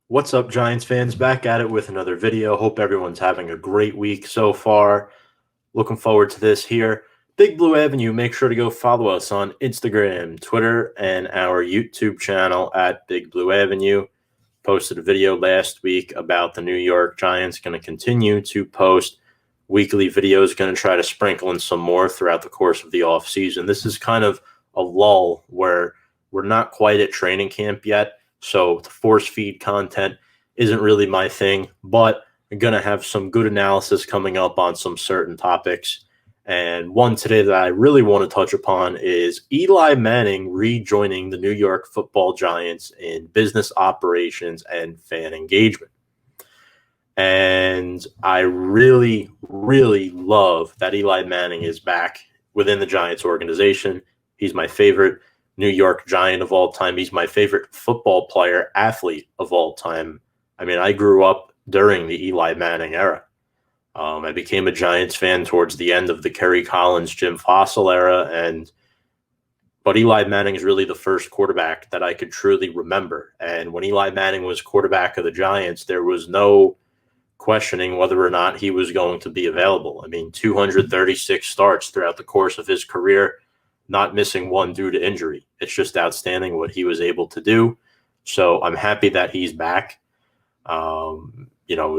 What's up, Giants fans? Back at it with another video. Hope everyone's having a great week so far. Looking forward to this here. Big Blue Avenue. Make sure to go follow us on Instagram, Twitter, and our YouTube channel at Big Blue Avenue. Posted a video last week about the New York Giants. Going to continue to post weekly videos. Going to try to sprinkle in some more throughout the course of the offseason. This is kind of a lull where we're not quite at training camp yet. So the force feed content isn't really my thing, but I'm going to have some good analysis coming up on some certain topics. And one today that I really want to touch upon is Eli Manning rejoining the New York Football Giants in business operations and fan engagement. And I really, really love that Eli Manning is back within the Giants organization. He's my favorite New York Giant of all time. He's my favorite football player, athlete of all time. I mean, I grew up during the Eli Manning era. I became a Giants fan towards the end of the Kerry Collins, Jim Fossil era, but Eli Manning is really the first quarterback that I could truly remember. And when Eli Manning was quarterback of the Giants, there was no questioning whether or not he was going to be available. I mean, 236 starts throughout the course of his career, not missing one due to injury. It's just outstanding what he was able to do. So I'm happy that he's back.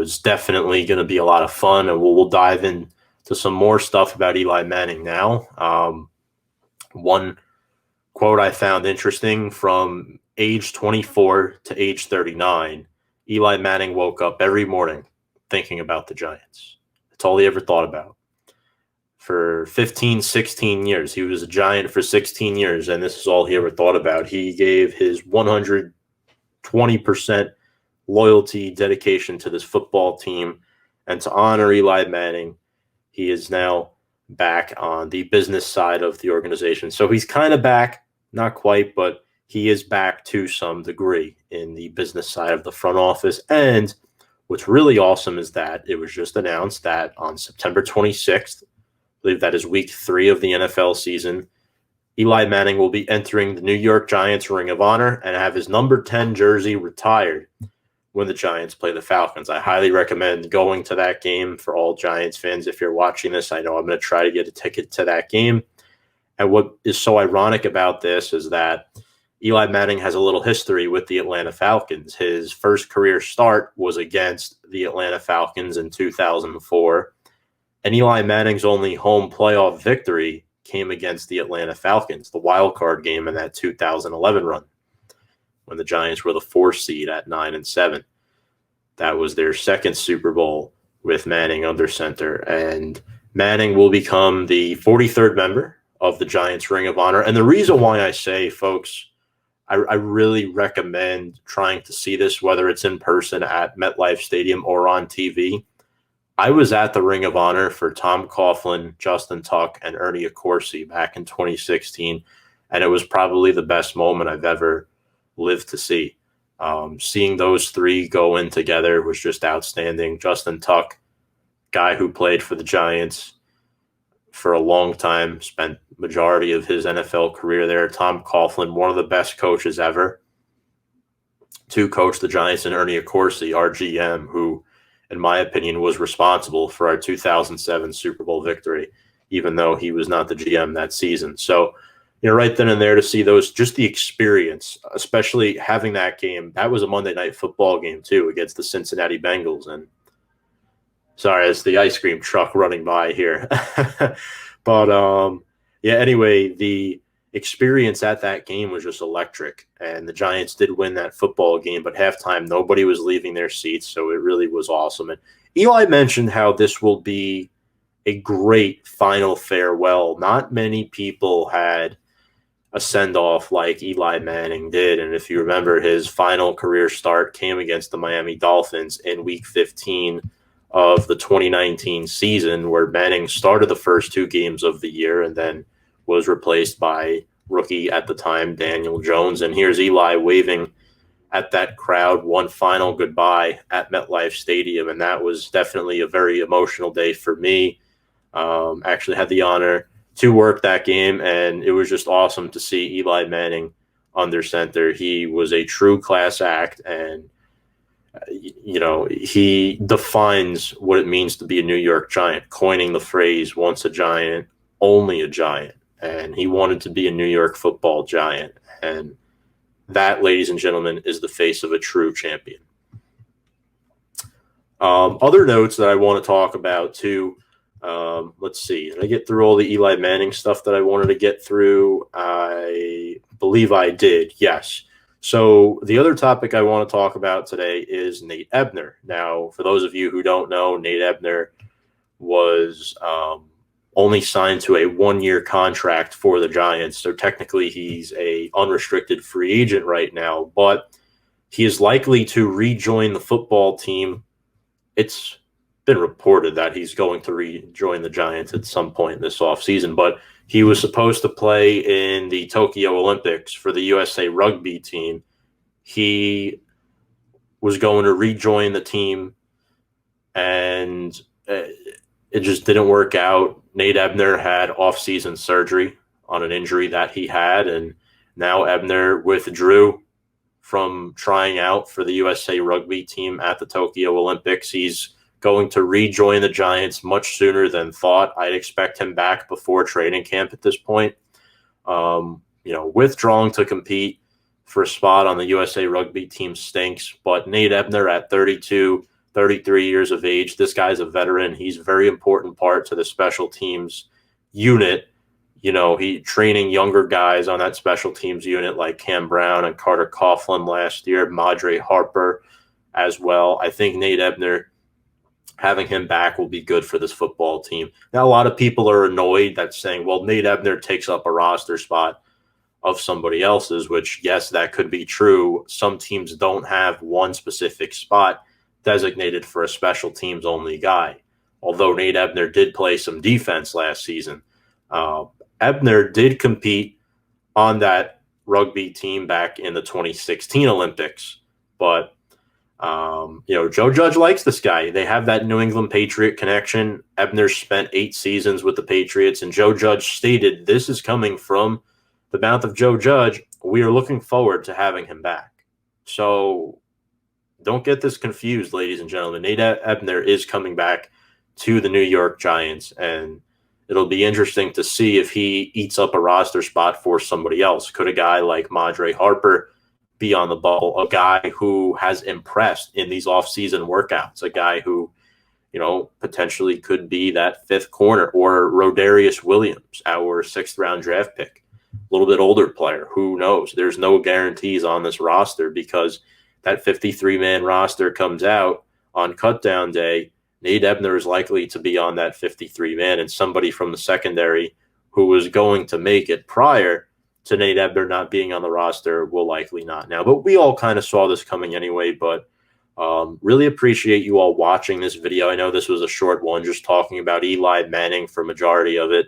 It's definitely going to be a lot of fun, and we'll dive into some more stuff about Eli Manning now. One quote I found interesting: from age 24 to age 39, Eli Manning woke up every morning thinking about the Giants. That's all he ever thought about. For 15, 16 years. He was a Giant for 16 years, and this is all he ever thought about. He gave his 120% loyalty, dedication to this football team. And to honor Eli Manning, he is now back on the business side of the organization. So he's kind of back, not quite, but he is back to some degree in the business side of the front office. And what's really awesome is that it was just announced that on September 26th, I believe that is week 3 of the NFL season, Eli Manning will be entering the New York Giants Ring of Honor and have his number 10 jersey retired when the Giants play the Falcons. I highly recommend going to that game for all Giants fans. If you're watching this, I know I'm going to try to get a ticket to that game. And what is so ironic about this is that Eli Manning has a little history with the Atlanta Falcons. His first career start was against the Atlanta Falcons in 2004. And Eli Manning's only home playoff victory came against the Atlanta Falcons, the wild card game in that 2011 run, when the Giants were the 4th seed at 9-7. That was their second Super Bowl with Manning under center. And Manning will become the 43rd member of the Giants Ring of Honor. And the reason why I say, folks, I really recommend trying to see this, whether it's in person at MetLife Stadium or on TV. I was at the Ring of Honor for Tom Coughlin, Justin Tuck, and Ernie Accorsi back in 2016, and it was probably the best moment I've ever lived to see. Seeing those three go in together was just outstanding. Justin Tuck, guy who played for the Giants for a long time, spent majority of his NFL career there. Tom Coughlin, one of the best coaches ever to coach the Giants, and Ernie Accorsi, our GM, who, in my opinion, was responsible for our 2007 Super Bowl victory, even though he was not the GM that season. So, right then and there to see those, just the experience, especially having that game. That was a Monday Night Football game, too, against the Cincinnati Bengals. And sorry, it's the ice cream truck running by here. But, anyway, the experience at that game was just electric. And the Giants did win that football game, but halftime, nobody was leaving their seats, so it really was awesome. And Eli mentioned how this will be a great final farewell. Not many people had a send-off like Eli Manning did. And if you remember, his final career start came against the Miami Dolphins in Week 15 of the 2019 season, where Manning started the first 2 games of the year and then was replaced by rookie at the time, Daniel Jones. And here's Eli waving at that crowd, one final goodbye at MetLife Stadium. And that was definitely a very emotional day for me. Actually had the honor to work that game, and it was just awesome to see Eli Manning under center. He was a true class act, and he defines what it means to be a New York Giant, coining the phrase "once a Giant, only a Giant," and he wanted to be a New York football Giant, and that, ladies and gentlemen, is the face of a true champion. Other notes that I want to talk about too. Let's see. Did I get through all the Eli Manning stuff that I wanted to get through? I believe I did. Yes. So the other topic I want to talk about today is Nate Ebner. Now, for those of you who don't know, Nate Ebner was only signed to a one-year contract for the Giants. So technically he's a unrestricted free agent right now, but he is likely to rejoin the football team. It's been reported that he's going to rejoin the Giants at some point this offseason, but he was supposed to play in the Tokyo Olympics for the USA rugby team. He was going to rejoin the team, and it just didn't work out. Nate Ebner had off-season surgery on an injury that he had, and now Ebner withdrew from trying out for the USA rugby team at the Tokyo Olympics. He's going to rejoin the Giants much sooner than thought. I'd expect him back before training camp at this point. Withdrawing to compete for a spot on the USA rugby team stinks, but Nate Ebner at 32, 33 years of age, this guy's a veteran. He's a very important part to the special teams unit. He training younger guys on that special teams unit like Cam Brown and Carter Coughlin last year, Madre Harper as well. I think Nate Ebner, having him back, will be good for this football team. Now, a lot of people are annoyed that's saying, well, Nate Ebner takes up a roster spot of somebody else's, which, yes, that could be true. Some teams don't have one specific spot designated for a special teams only guy, although Nate Ebner did play some defense last season. Ebner did compete on that rugby team back in the 2016 Olympics, but Joe Judge likes this guy. They have that New England Patriot connection. Ebner spent 8 seasons with the Patriots, and Joe Judge stated, this is coming from the mouth of Joe Judge, we are looking forward to having him back. So don't get this confused, ladies and gentlemen. Nate Ebner is coming back to the New York Giants, and it'll be interesting to see if he eats up a roster spot for somebody else. Could a guy like Madre Harper be on the bubble, a guy who has impressed in these off-season workouts, a guy who, potentially could be that 5th corner, or Rodarius Williams, our 6th-round draft pick, a little bit older player. Who knows? There's no guarantees on this roster because that 53-man roster comes out on cutdown day. Nate Ebner is likely to be on that 53-man, and somebody from the secondary who was going to make it prior to Nate Ebner not being on the roster will likely not now. But we all kind of saw this coming anyway, but really appreciate you all watching this video. I know this was a short one, just talking about Eli Manning for majority of it,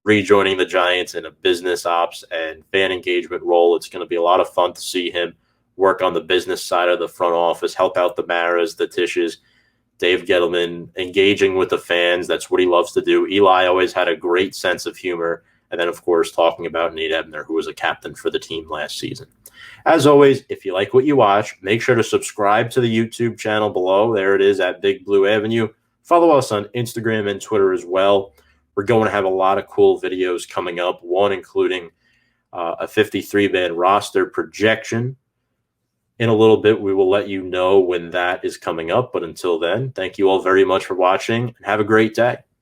rejoining the Giants in a business ops and fan engagement role. It's going to be a lot of fun to see him work on the business side of the front office, help out the Maras, the Tishes, Dave Gettleman, engaging with the fans. That's what he loves to do. Eli always had a great sense of humor. And then, of course, talking about Nate Ebner, who was a captain for the team last season. As always, if you like what you watch, make sure to subscribe to the YouTube channel below. There it is at Big Blue Avenue. Follow us on Instagram and Twitter as well. We're going to have a lot of cool videos coming up, one including a 53-man roster projection. In a little bit, we will let you know when that is coming up. But until then, thank you all very much for watching, and have a great day.